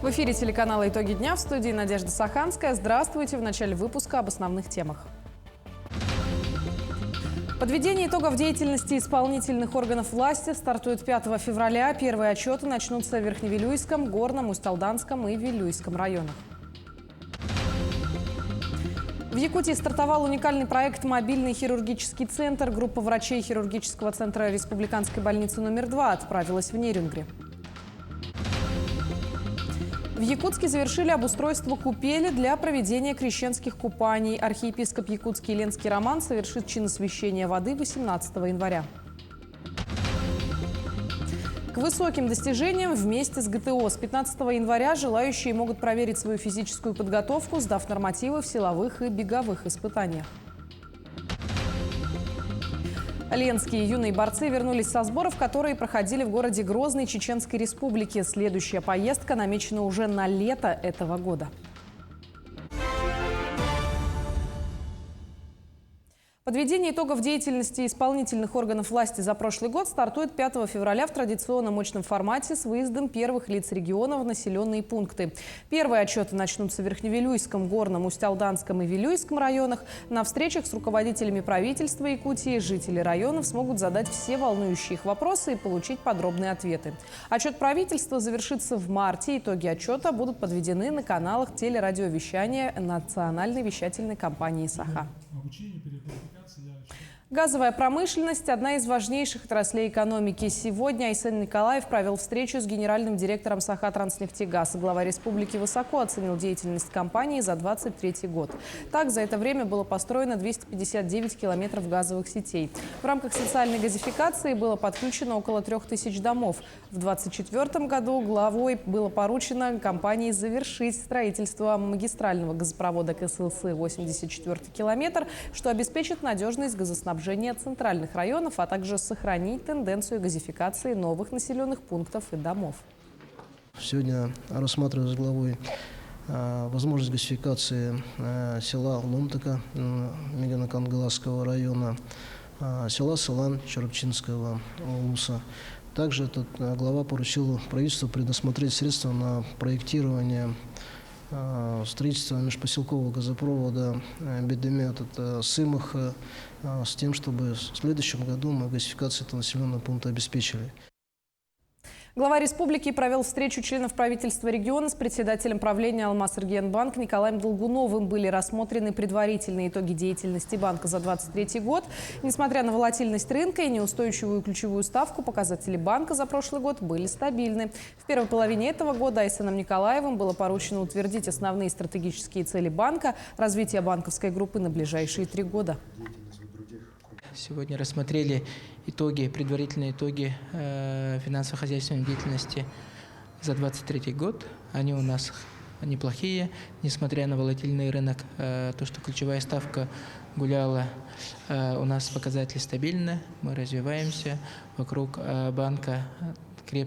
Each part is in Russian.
В эфире телеканала «Итоги дня», в студии Надежда Саханская. Здравствуйте. В начале выпуска об основных темах. Подведение итогов деятельности исполнительных органов власти стартует 5 февраля. Первые отчеты начнутся в Верхневилюйском, Горном, Усть-Алданском и Вилюйском районах. В Якутии стартовал уникальный проект «Мобильный хирургический центр». Группа врачей хирургического центра Республиканской больницы номер 2 отправилась в Нерюнгри. В Якутске завершили обустройство купели для проведения крещенских купаний. Архиепископ Якутский Ленский Роман совершит чин освящения воды 18 января. К высоким достижениям вместе с ГТО. С 15 января желающие могут проверить свою физическую подготовку, сдав нормативы в силовых и беговых испытаниях. Ленские юные борцы вернулись со сборов, которые проходили в городе Грозный Чеченской Республики. Следующая поездка намечена уже на лето этого года. Подведение итогов деятельности исполнительных органов власти за прошлый год стартует 5 февраля в традиционном очном формате с выездом первых лиц региона в населенные пункты. Первые отчеты начнутся в Верхневилюйском, Горном, Усть-Алданском и Вилюйском районах. На встречах с руководителями правительства Якутии жители районов смогут задать все волнующие их вопросы и получить подробные ответы. Отчет правительства завершится в марте. Итоги отчета будут подведены на каналах телерадиовещания национальной вещательной компании «Саха». Газовая промышленность – одна из важнейших отраслей экономики. Сегодня Айсен Николаев провел встречу с генеральным директором «Саха Транснефтегаз». Глава республики высоко оценил деятельность компании за 2023 год. Так, за это время было построено 259 километров газовых сетей. В рамках социальной газификации было подключено около 3000 домов. В 2024 году главой было поручено компании завершить строительство магистрального газопровода КСЛС 84 километр, что обеспечит надежность газоснабжения центральных районов, а также сохранить тенденцию газификации новых населенных пунктов и домов. Сегодня рассматривалась главой возможность газификации села Ломтака Мегано-Кангаласского района, села Сылан Чарапчинского улуса. Также этот глава поручил правительству предусмотреть средства на проектирование строительства межпоселкового газопровода Бедемет от Сымаха, с тем, чтобы в следующем году мы газификацию этого населенного пункта обеспечили. Глава республики провел встречу членов правительства региона с председателем правления Алмаз-Эргиен-банк Николаем Долгуновым. Были рассмотрены предварительные итоги деятельности банка за 2023 год. Несмотря на волатильность рынка и неустойчивую ключевую ставку, показатели банка за прошлый год были стабильны. В первой половине этого года Айсеном Николаевым было поручено утвердить основные стратегические цели банка, развитие банковской группы на ближайшие 3 года. Сегодня рассмотрели предварительные итоги финансово-хозяйственной деятельности за 2023 год. Они у нас неплохие, несмотря на волатильный рынок. То, что ключевая ставка гуляла, у нас показатели стабильны, мы развиваемся. Вокруг банка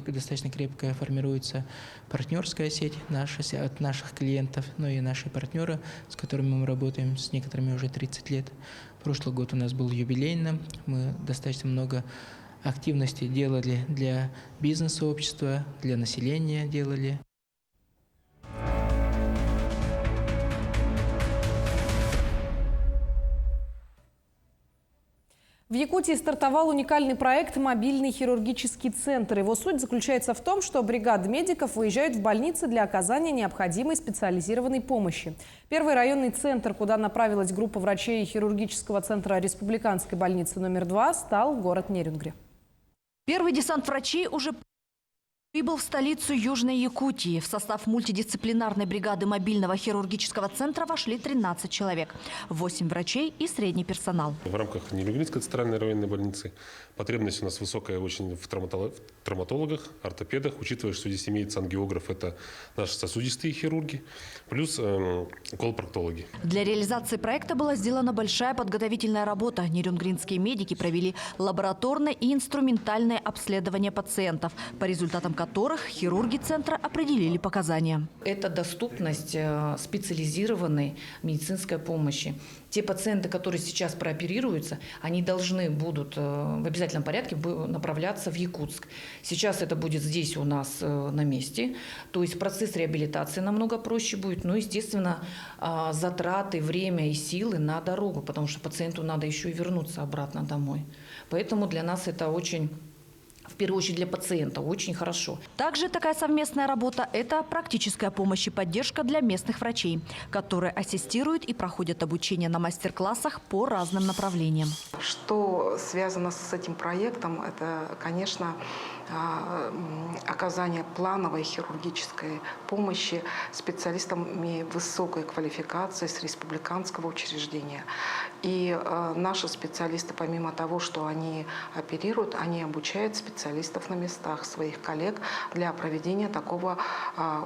достаточно крепкая формируется партнерская сеть от наших клиентов, но и наши партнеры, с которыми мы работаем, с некоторыми уже 30 лет. Прошлый год у нас был юбилейным, мы достаточно много активностей делали для бизнес-сообщества, для населения делали. В Якутии стартовал уникальный проект «Мобильный хирургический центр». Его суть заключается в том, что бригады медиков выезжают в больницы для оказания необходимой специализированной помощи. Первый районный центр, куда направилась группа врачей хирургического центра Республиканской больницы номер 2, стал город Нерюнгри. Первый десант врачей уже прибыл в столицу Южной Якутии. В состав мультидисциплинарной бригады мобильного хирургического центра вошли 13 человек. 8 врачей и средний персонал. В рамках Нерюнгринской центральной районной больницы потребность у нас высокая очень в травматологах, ортопедах, учитывая, что здесь имеется ангиограф, это наши сосудистые хирурги, плюс колопроктологи. Для реализации проекта была сделана большая подготовительная работа. Нерюнгринские медики провели лабораторное и инструментальное обследование пациентов, по результатам которых хирурги центра определили показания. Это доступность специализированной медицинской помощи. Те пациенты, которые сейчас прооперируются, они должны будут в обязательном порядке направляться в Якутск. Сейчас это будет здесь у нас на месте. То есть процесс реабилитации намного проще будет. Но, естественно, затраты, время и силы на дорогу, потому что пациенту надо еще и вернуться обратно домой. Поэтому для нас это очень... В первую очередь для пациента очень хорошо. Также такая совместная работа – это практическая помощь и поддержка для местных врачей, которые ассистируют и проходят обучение на мастер-классах по разным направлениям. Что связано с этим проектом, это, конечно, оказание плановой хирургической помощи специалистами высокой квалификации с республиканского учреждения. И наши специалисты, помимо того, что они оперируют, они обучают специалистов на местах, своих коллег, для проведения такого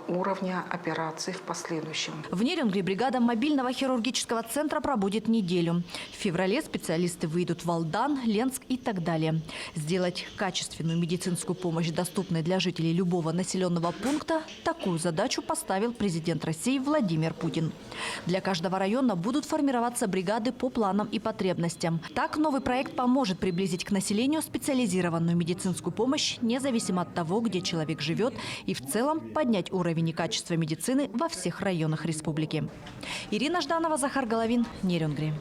уровня операций в последующем. В Нерюнгри бригада мобильного хирургического центра пробудет неделю. В феврале специалисты выйдут в Алдан, Ленск и так далее. Сделать качественную медицинскую помощь доступной для жителей любого населенного пункта – такую задачу поставил президент России Владимир Путин. Для каждого района будут формироваться бригады по планам и потребностям. Так новый проект поможет приблизить к населению специализированную медицинскую помощь, независимо от того, где человек живет, и в целом поднять уровень и качество медицины во всех районах республики. Ирина Жданова, Захар Головин, Нерюнгри.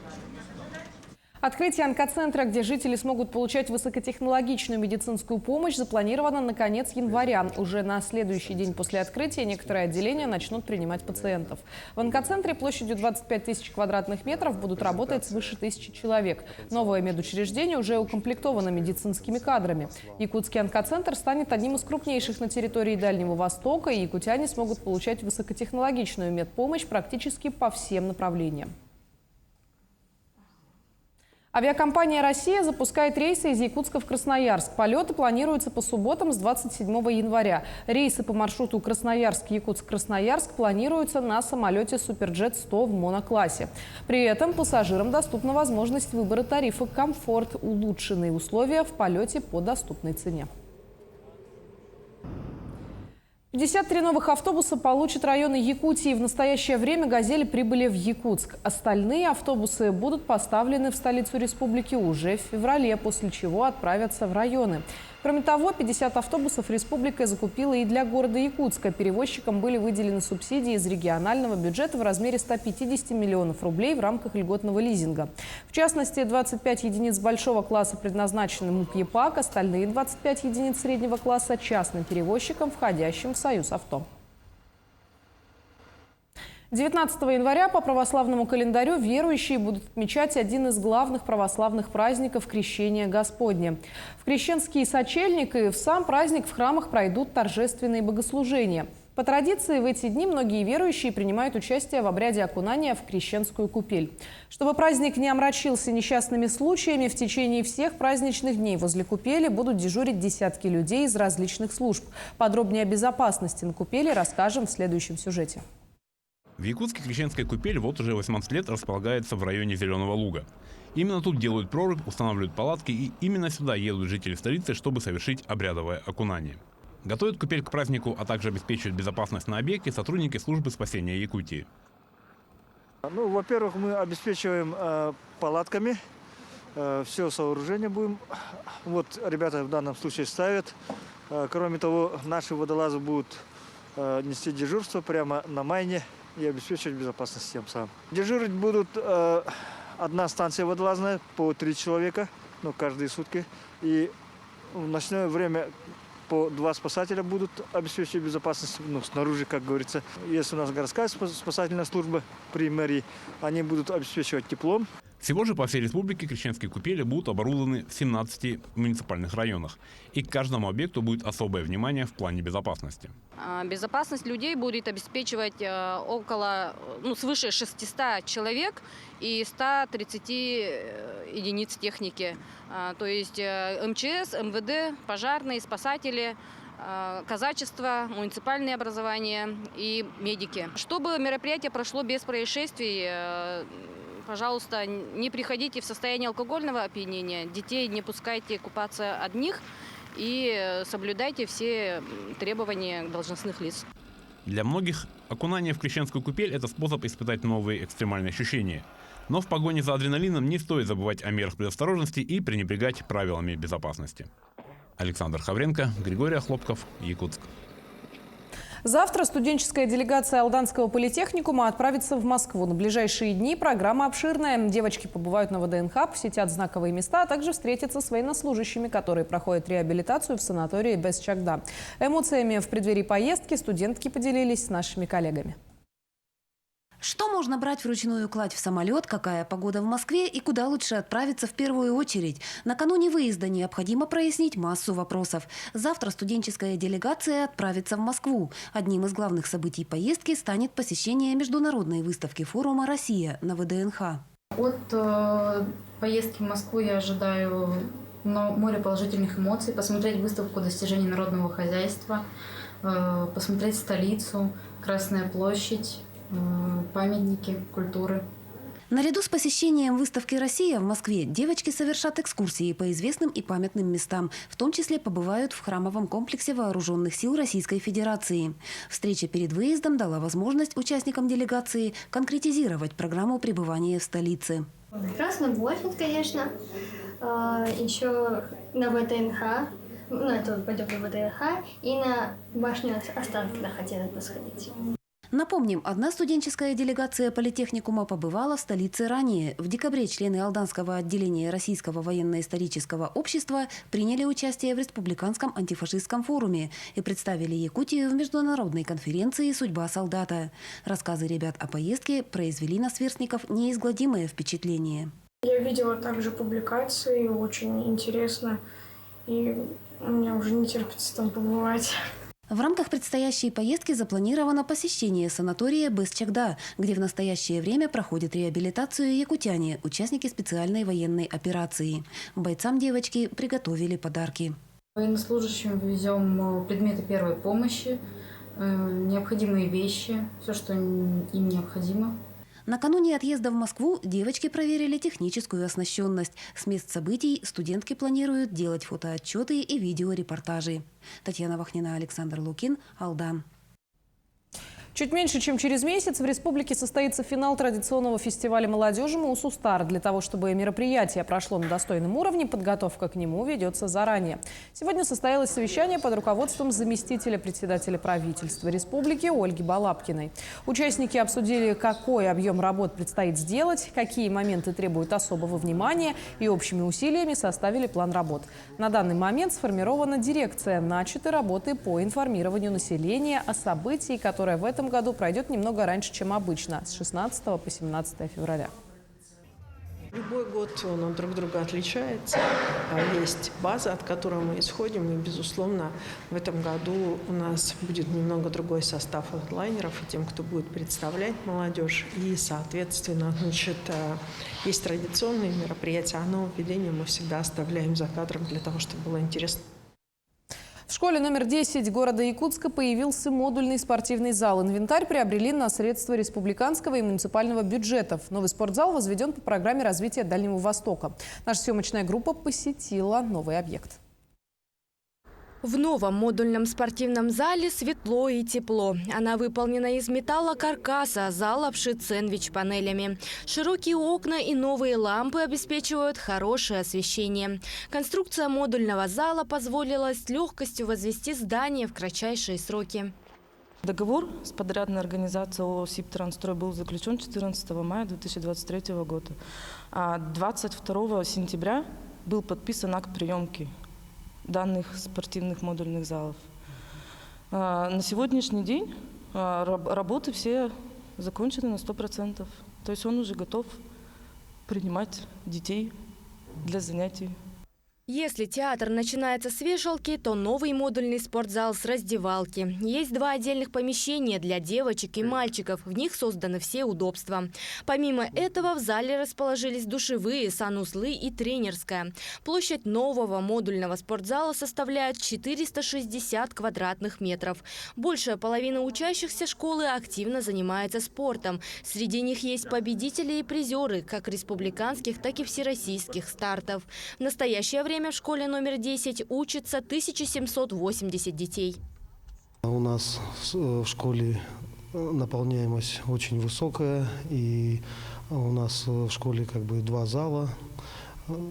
Открытие онкоцентра, где жители смогут получать высокотехнологичную медицинскую помощь, запланировано на конец января. Уже на следующий день после открытия некоторые отделения начнут принимать пациентов. В онкоцентре площадью 25 тысяч квадратных метров будут работать свыше 1000 человек. Новое медучреждение уже укомплектовано медицинскими кадрами. Якутский онкоцентр станет одним из крупнейших на территории Дальнего Востока, и якутяне смогут получать высокотехнологичную медпомощь практически по всем направлениям. Авиакомпания «Россия» запускает рейсы из Якутска в Красноярск. Полеты планируются по субботам с 27 января. Рейсы по маршруту Красноярск-Якутск-Красноярск планируются на самолете «Суперджет-100» в моноклассе. При этом пассажирам доступна возможность выбора тарифа «Комфорт», улучшенные условия в полете по доступной цене. 53 новых автобуса получат районы Якутии. В настоящее время «Газели» прибыли в Якутск. Остальные автобусы будут поставлены в столицу республики уже в феврале, после чего отправятся в районы. Кроме того, 50 автобусов республика закупила и для города Якутска. Перевозчикам были выделены субсидии из регионального бюджета в размере 150 миллионов рублей в рамках льготного лизинга. В частности, 25 единиц большого класса предназначены МУП «Епак», остальные 25 единиц среднего класса частным перевозчикам, входящим в Союз авто. 19 января по православному календарю верующие будут отмечать один из главных православных праздников – Крещение Господне. В крещенский сочельник и в сам праздник в храмах пройдут торжественные богослужения. По традиции в эти дни многие верующие принимают участие в обряде окунания в крещенскую купель. Чтобы праздник не омрачился несчастными случаями, в течение всех праздничных дней возле купели будут дежурить десятки людей из различных служб. Подробнее о безопасности на купели расскажем в следующем сюжете. В Якутске крещенская купель вот уже 18 лет располагается в районе Зеленого Луга. Именно тут делают прорубь, устанавливают палатки, и именно сюда едут жители столицы, чтобы совершить обрядовое окунание. Готовят купель к празднику, а также обеспечивают безопасность на объекте сотрудники службы спасения Якутии. Ну, во-первых, мы обеспечиваем палатками, все сооружение будем. Вот ребята в данном случае ставят. Кроме того, наши водолазы будут нести дежурство прямо на майне и обеспечивать безопасность тем самым. Дежурить будут одна станция водолазная по 3 человека, ну, каждые сутки. И в ночное время по 2 спасателя будут обеспечивать безопасность, ну, снаружи, как говорится. Если у нас городская спасательная служба при мэрии, они будут обеспечивать теплом. Всего же по всей республике крещенские купели будут оборудованы в 17 муниципальных районах. И к каждому объекту будет особое внимание в плане безопасности. Безопасность людей будет обеспечивать свыше 600 человек и 130 единиц техники. То есть МЧС, МВД, пожарные, спасатели, казачество, муниципальные образования и медики. Чтобы мероприятие прошло без происшествий, пожалуйста, не приходите в состояние алкогольного опьянения, детей не пускайте купаться одних и соблюдайте все требования должностных лиц. Для многих окунание в крещенскую купель – это способ испытать новые экстремальные ощущения. Но в погоне за адреналином не стоит забывать о мерах предосторожности и пренебрегать правилами безопасности. Александр Хавренко, Григорий Хлопков, Якутск. Завтра студенческая делегация Алданского политехникума отправится в Москву. На ближайшие дни программа обширная. Девочки побывают на ВДНХ, посетят знаковые места, а также встретятся с военнослужащими, которые проходят реабилитацию в санатории Бес-Чагда. Эмоциями в преддверии поездки студентки поделились с нашими коллегами. Что можно брать вручную кладь в самолет, какая погода в Москве и куда лучше отправиться в первую очередь? Накануне выезда необходимо прояснить массу вопросов. Завтра студенческая делегация отправится в Москву. Одним из главных событий поездки станет посещение международной выставки форума «Россия» на ВДНХ. От поездки в Москву я ожидаю море положительных эмоций, посмотреть выставку достижений народного хозяйства, посмотреть столицу, Красная площадь, памятники культуры. Наряду с посещением выставки «Россия» в Москве девочки совершат экскурсии по известным и памятным местам. В том числе побывают в храмовом комплексе Вооруженных сил Российской Федерации. Встреча перед выездом дала возможность участникам делегации конкретизировать программу пребывания в столице. Красная площадь, конечно. Еще на ВДНХ. Это пойдем на ВДНХ. И на башню Останкина хотела бы сходить. Напомним, одна студенческая делегация политехникума побывала в столице ранее. В декабре члены Алданского отделения Российского военно-исторического общества приняли участие в Республиканском антифашистском форуме и представили Якутию в международной конференции «Судьба солдата». Рассказы ребят о поездке произвели на сверстников неизгладимое впечатление. Я видела также публикации, очень интересно, и мне уже не терпится там побывать. В рамках предстоящей поездки запланировано посещение санатория Бес-Чагда, где в настоящее время проходят реабилитацию якутяне, участники специальной военной операции. Бойцам девочки приготовили подарки. Военнослужащим везем предметы первой помощи, необходимые вещи, все, что им необходимо. Накануне отъезда в Москву девочки проверили техническую оснащенность. С мест событий студентки планируют делать фотоотчеты и видеорепортажи. Татьяна Вахнина, Александр Лукин, Алдан. Чуть меньше, чем через месяц в республике состоится финал традиционного фестиваля молодежи «Маусустар». Для того, чтобы мероприятие прошло на достойном уровне, подготовка к нему ведется заранее. Сегодня состоялось совещание под руководством заместителя председателя правительства республики Ольги Балабкиной. Участники обсудили, какой объем работ предстоит сделать, какие моменты требуют особого внимания, и общими усилиями составили план работ. На данный момент сформирована дирекция. Начаты работы по информированию населения о событии, которое в этом году пройдет немного раньше, чем обычно, с 16 по 17 февраля. Любой год он друг друга отличается. Есть база, от которой мы исходим. И, безусловно, в этом году у нас будет немного другой состав хедлайнеров и тем, кто будет представлять молодежь. И, соответственно, есть традиционные мероприятия, а нововведения мы всегда оставляем за кадром для того, чтобы было интересно. В школе номер 10 города Якутска появился модульный спортивный зал. Инвентарь приобрели на средства республиканского и муниципального бюджетов. Новый спортзал возведен по программе развития Дальнего Востока. Наша съемочная группа посетила новый объект. В новом модульном спортивном зале светло и тепло. Она выполнена из металлокаркаса, зал обшит сэндвич-панелями. Широкие окна и новые лампы обеспечивают хорошее освещение. Конструкция модульного зала позволила с легкостью возвести здание в кратчайшие сроки. Договор с подрядной организацией ООО «Сибтрансстрой» был заключен 14 мая 2023 года. А 22 сентября был подписан акт приемки данных спортивных модульных залов. На сегодняшний день работы все закончены на 100%. То есть он уже готов принимать детей для занятий. Если театр начинается с вешалки, то новый модульный спортзал с раздевалки. Есть 2 отдельных помещения для девочек и мальчиков. В них созданы все удобства. Помимо этого в зале расположились душевые, санузлы и тренерская. Площадь нового модульного спортзала составляет 460 квадратных метров. Большая половина учащихся школы активно занимается спортом. Среди них есть победители и призеры как республиканских, так и всероссийских стартов. В настоящее время время в школе номер 10 учатся 1780 детей. У нас в школе наполняемость очень высокая, и у нас в школе как бы 2 зала.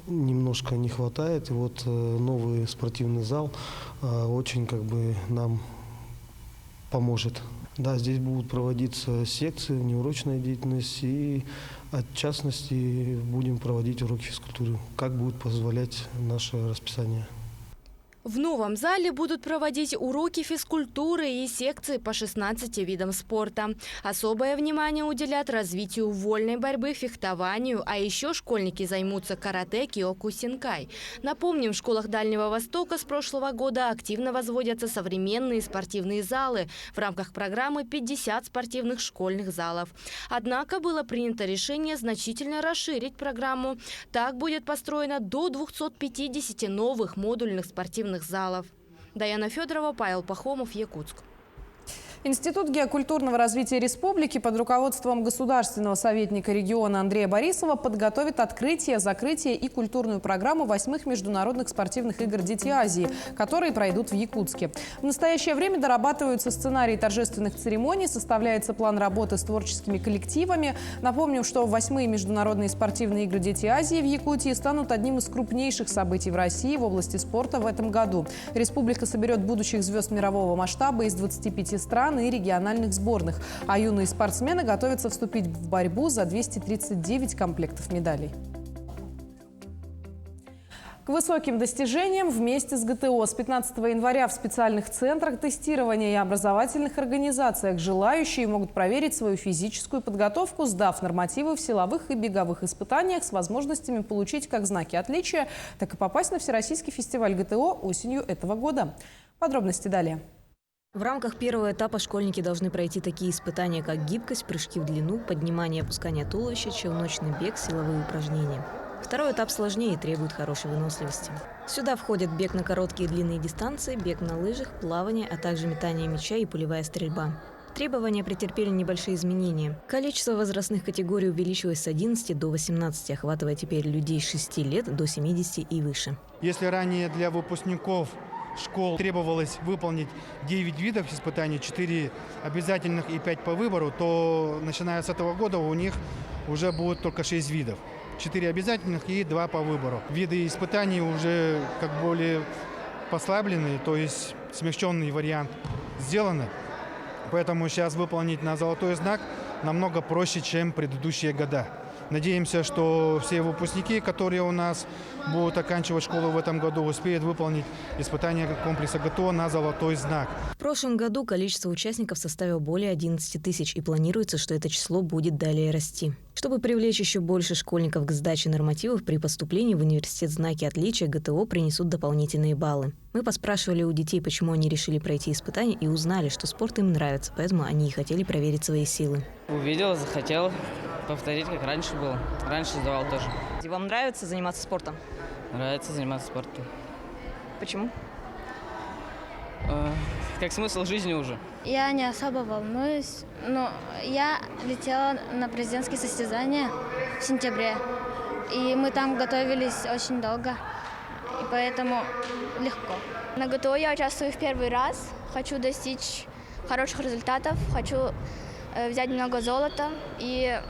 Немножко не хватает. И вот новый спортивный зал очень как бы нам поможет. Да, здесь будут проводиться секции, неурочная деятельность, и в частности будем проводить уроки физкультуры, как будет позволять наше расписание. В новом зале будут проводить уроки физкультуры и секции по 16 видам спорта. Особое внимание уделят развитию вольной борьбы, фехтованию, а еще школьники займутся карате, киокусинкай. Напомним, в школах Дальнего Востока с прошлого года активно возводятся современные спортивные залы. В рамках программы 50 спортивных школьных залов. Однако было принято решение значительно расширить программу. Так будет построено до 250 новых модульных спортивных залов. Даяна Федорова, Павел Пахомов, Якутск. Институт геокультурного развития республики под руководством государственного советника региона Андрея Борисова подготовит открытие, закрытие и культурную программу 8-х международных спортивных игр «Дети Азии», которые пройдут в Якутске. В настоящее время дорабатываются сценарии торжественных церемоний, составляется план работы с творческими коллективами. Напомним, что 8-е международные спортивные игры «Дети Азии» в Якутии станут одним из крупнейших событий в России в области спорта в этом году. Республика соберет будущих звезд мирового масштаба из 25 стран и региональных сборных. А юные спортсмены готовятся вступить в борьбу за 239 комплектов медалей. К высоким достижениям вместе с ГТО. С 15 января в специальных центрах тестирования и образовательных организациях желающие могут проверить свою физическую подготовку, сдав нормативы в силовых и беговых испытаниях с возможностями получить как знаки отличия, так и попасть на Всероссийский фестиваль ГТО осенью этого года. Подробности далее. В рамках первого этапа школьники должны пройти такие испытания, как гибкость, прыжки в длину, поднимание и опускание туловища, челночный бег, силовые упражнения. Второй этап сложнее и требует хорошей выносливости. Сюда входят бег на короткие и длинные дистанции, бег на лыжах, плавание, а также метание мяча и пулевая стрельба. Требования претерпели небольшие изменения. Количество возрастных категорий увеличилось с 11 до 18, охватывая теперь людей с 6 лет до 70 и выше. Если ранее для выпускников школ требовалось выполнить 9 видов испытаний, 4 обязательных и 5 по выбору, то начиная с этого года у них уже будет только 6 видов. 4 обязательных и 2 по выбору. Виды испытаний уже как более послабленные, то есть смягченный вариант сделаны. Поэтому сейчас выполнить на золотой знак намного проще, чем предыдущие года. Надеемся, что все выпускники, которые у нас будут оканчивать школу в этом году, успеют выполнить испытания комплекса ГТО на золотой знак. В прошлом году количество участников составило более 11 тысяч, и планируется, что это число будет далее расти. Чтобы привлечь еще больше школьников к сдаче нормативов, при поступлении в университет знаки отличия ГТО принесут дополнительные баллы. Мы поспрашивали у детей, почему они решили пройти испытания, и узнали, что спорт им нравится, поэтому они и хотели проверить свои силы. Увидел, захотел повторить, как раньше было. Раньше сдавал тоже. И вам нравится заниматься спортом? Нравится заниматься спортом. Почему? Как смысл жизни уже. Я не особо волнуюсь, но я летела на президентские состязания в сентябре. И мы там готовились очень долго, и поэтому легко. На ГТО я участвую в первый раз. Хочу достичь хороших результатов, хочу взять немного золота и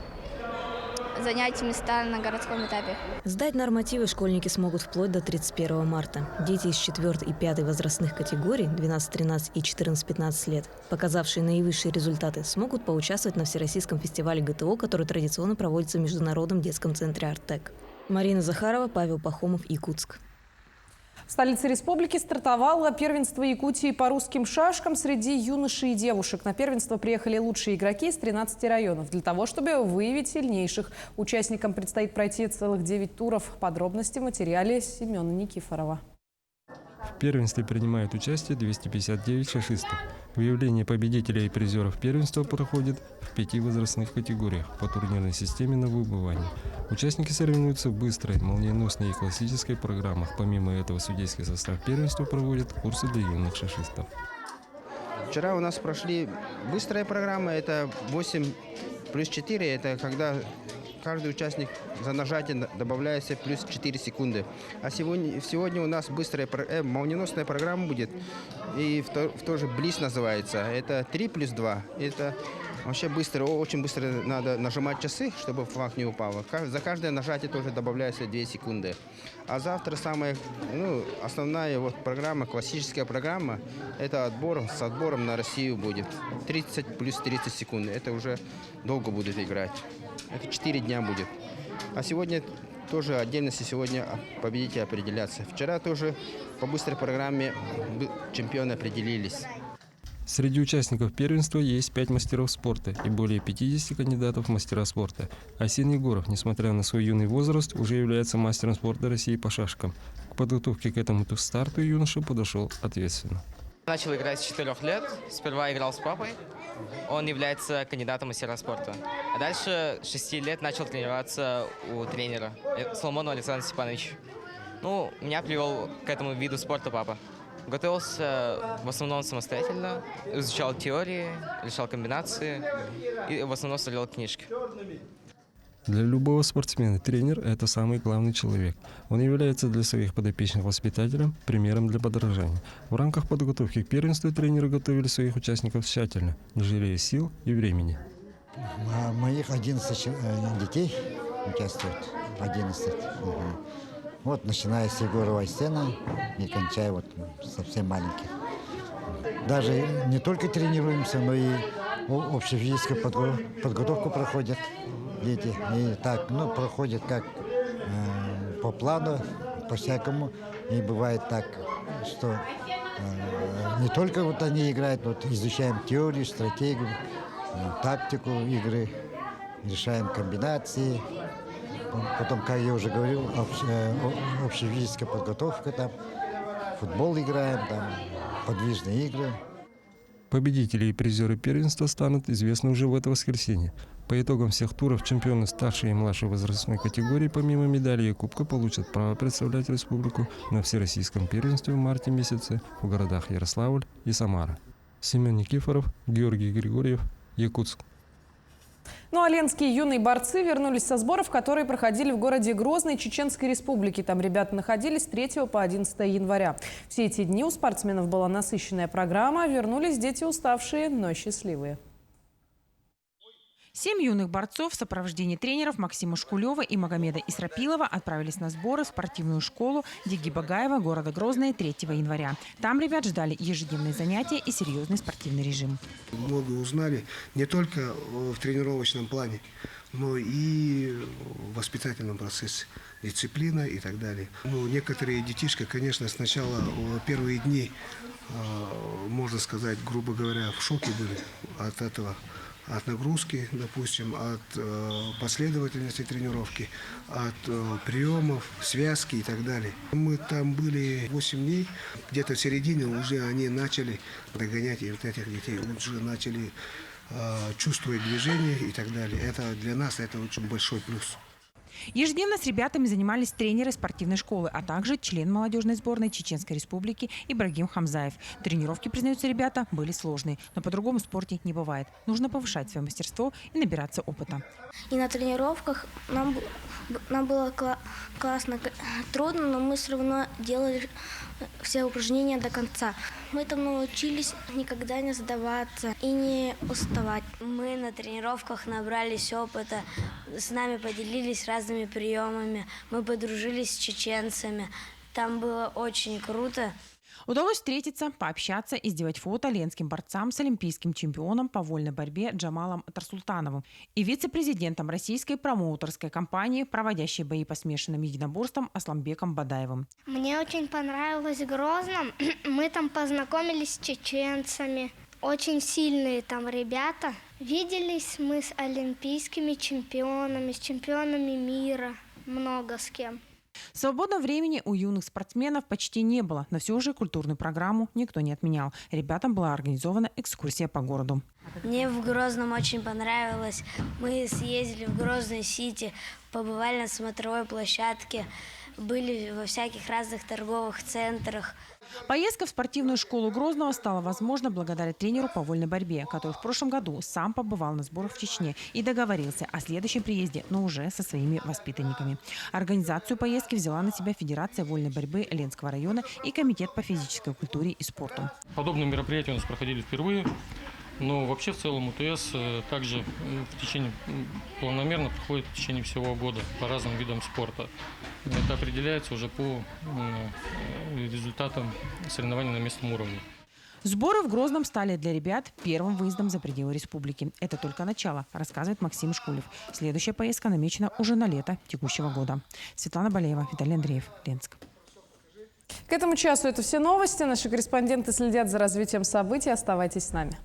занять места на городском этапе. Сдать нормативы школьники смогут вплоть до 31 марта. Дети из 4 и 5 возрастных категорий 12-13 и 14-15 лет, показавшие наивысшие результаты, смогут поучаствовать на Всероссийском фестивале ГТО, который традиционно проводится в Международном детском центре «Артек». Марина Захарова, Павел Пахомов, Якутск. В столице республики стартовало первенство Якутии по русским шашкам среди юношей и девушек. На первенство приехали лучшие игроки из 13 районов. Для того, чтобы выявить сильнейших, участникам предстоит пройти целых 9 туров. Подробности в материале Семена Никифорова. В первенстве принимают участие 259 шашистов. Выявление победителей и призеров первенства проходит в 5 возрастных категориях по турнирной системе на выбывание. Участники соревнуются в быстрой, молниеносной и классической программах. Помимо этого, судейский состав первенства проводит курсы для юных шашистов. Вчера у нас прошли быстрая программа, это 8 плюс 4, это когда каждый участник за нажатие добавляется плюс 4 секунды. А сегодня у нас быстрая молниеносная программа будет. И тоже близ называется. Это 3 плюс 2. Это вообще быстро, очень быстро надо нажимать часы, чтобы флаг не упал. За каждое нажатие тоже добавляется 2 секунды. А завтра самая основная программа, классическая программа, это с отбором на Россию будет. 30 плюс 30 секунд. Это уже долго будет играть. Это 4 дня будет. А сегодня тоже отдельности сегодня победители определятся. Вчера тоже по быстрой программе чемпионы определились. Среди участников первенства есть 5 мастеров спорта и более 50 кандидатов в мастера спорта. Арсений Егоров, несмотря на свой юный возраст, уже является мастером спорта России по шашкам. К подготовке к этому старту юноша подошел ответственно. Начал играть с 4 лет. Сперва играл с папой. Он является кандидатом в мастера спорта. А дальше с 6 лет начал тренироваться у тренера Соломонова Александра Степановича. Меня привел к этому виду спорта папа. Готовился в основном самостоятельно, изучал теории, решал комбинации и в основном смотрел книжки. Для любого спортсмена тренер – это самый главный человек. Он является для своих подопечных воспитателем, примером для подражания. В рамках подготовки к первенству тренеры готовили своих участников тщательно, не жалея сил и времени. Моих 11 детей участвуют, 11. Вот, начиная с Егорова Айсена и кончая совсем маленьких. Даже не только тренируемся, но и общефизическую подготовку проходят дети. И так, проходят как по плану, по-всякому. И бывает так, что не только они играют, изучаем теорию, стратегию, тактику игры, решаем комбинации. Потом, как я уже говорил, общая физическая подготовка, там, футбол играем, там, подвижные игры. Победители и призеры первенства станут известны уже в это воскресенье. По итогам всех туров чемпионы старшей и младшей возрастной категории помимо медалей и кубка получат право представлять республику на всероссийском первенстве в марте месяце в городах Ярославль и Самара. Семен Никифоров, Георгий Григорьев, Якутск. А ленские юные борцы вернулись со сборов, которые проходили в городе Грозный Чеченской Республики. Там ребята находились с 3 по 11 января. Все эти дни у спортсменов была насыщенная программа. Вернулись дети уставшие, но счастливые. 7 юных борцов в сопровождении тренеров Максима Шкулева и Магомеда Исрапилова отправились на сборы в спортивную школу Диги Багаева города Грозный 3 января. Там ребят ждали ежедневные занятия и серьезный спортивный режим. Много узнали не только в тренировочном плане, но и в воспитательном процессе. Дисциплина и так далее. Некоторые детишки, конечно, сначала первые дни, можно сказать, грубо говоря, в шоке были от этого. От нагрузки, допустим, от последовательности тренировки, от приемов, связки и так далее. Мы там были 8 дней, где-то в середине уже они начали догонять и этих детей, уже начали чувствовать движение и так далее. Это для нас это очень большой плюс. Ежедневно с ребятами занимались тренеры спортивной школы, а также член молодежной сборной Чеченской Республики Ибрагим Хамзаев. Тренировки, признаются ребята, были сложные, но по-другому в спорте не бывает. Нужно повышать свое мастерство и набираться опыта. И на тренировках нам было классно, трудно, но мы все равно делали все упражнения до конца. Мы там научились никогда не сдаваться и не уставать. Мы на тренировках набрались опыта, с нами поделились разными приемами, мы подружились с чеченцами. Там было очень круто. Удалось встретиться, пообщаться и сделать фото ленским борцам с олимпийским чемпионом по вольной борьбе Джамалом Тарсултановым и вице-президентом российской промоутерской компании, проводящей бои по смешанным единоборствам, Асламбеком Бадаевым. Мне очень понравилось в Грозном. Мы там познакомились с чеченцами. Очень сильные там ребята. Виделись мы с олимпийскими чемпионами, с чемпионами мира, много с кем. Свободного времени у юных спортсменов почти не было, но все же культурную программу никто не отменял. Ребятам была организована экскурсия по городу. Мне в Грозном очень понравилось. Мы съездили в Грозный Сити, побывали на смотровой площадке, были во всяких разных торговых центрах. Поездка в спортивную школу Грозного стала возможна благодаря тренеру по вольной борьбе, который в прошлом году сам побывал на сборах в Чечне и договорился о следующем приезде, но уже со своими воспитанниками. Организацию поездки взяла на себя Федерация вольной борьбы Ленского района и Комитет по физической культуре и спорту. Подобные мероприятия у нас проходили впервые. Но вообще в целом УТС также планомерно проходит в течение всего года по разным видам спорта. Это определяется уже по результатам соревнований на местном уровне. Сборы в Грозном стали для ребят первым выездом за пределы республики. Это только начало, рассказывает Максим Шкулев. Следующая поездка намечена уже на лето текущего года. Светлана Балеева, Виталий Андреев, Ленск. К этому часу это все новости. Наши корреспонденты следят за развитием событий. Оставайтесь с нами.